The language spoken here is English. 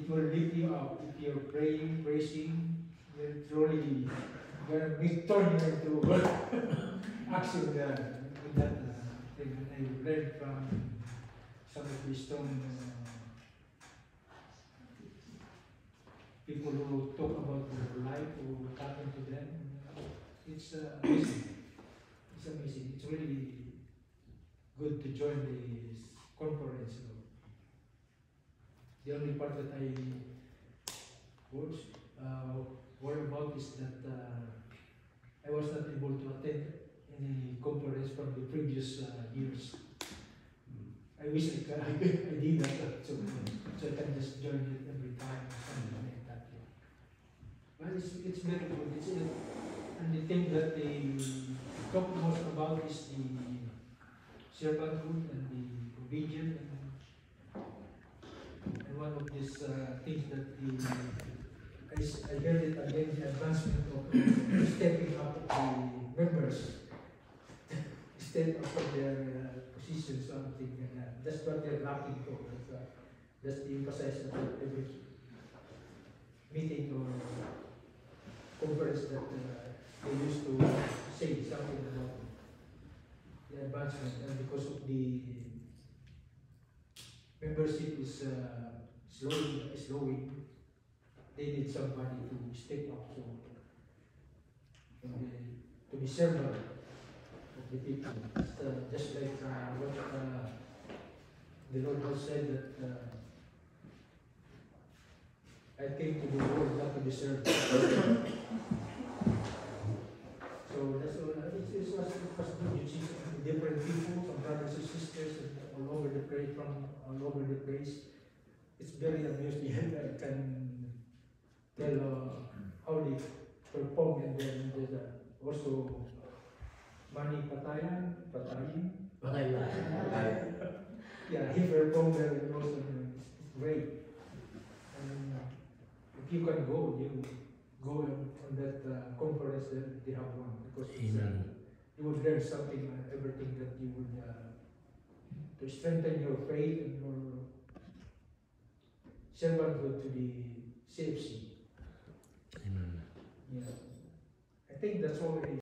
it will lift you up. If you're praying, praising, you're truly gonna be turned into action in that thing. I read from some of the stone people who talk about their life or what happened to them. It's amazing. It's amazing. It's really good to join this conference. The only part that I worry about is that I was not able to attend any conference from the previous years. I wish I did that, so I can just join it every time or something like that. Yeah. But it's very good. And the thing that they talk most about is the servanthood and the obedience. And one of these things that I heard it again, the advancement of stepping up of the members, step up from their positions, something, and that's what they're lacking for. That's the emphasis at every meeting or conference that they used to say something about the advancement, and because of the membership is slowing, they need somebody to step up to be servant of the people. Just like what the Lord has said that I came to the world not to be served. So that's all. It was good. You see different people, some brothers and sisters all over the place, from all over the place. It's very amusing. I can tell how they perform, and then there's also Manny Patayan. Yeah, he performed very also. It's great. And if you can go, you go on that conference that they have one, because you would learn something, everything that you would to strengthen your faith and your servanthood to the CFC. Amen. Yeah, I think that's all.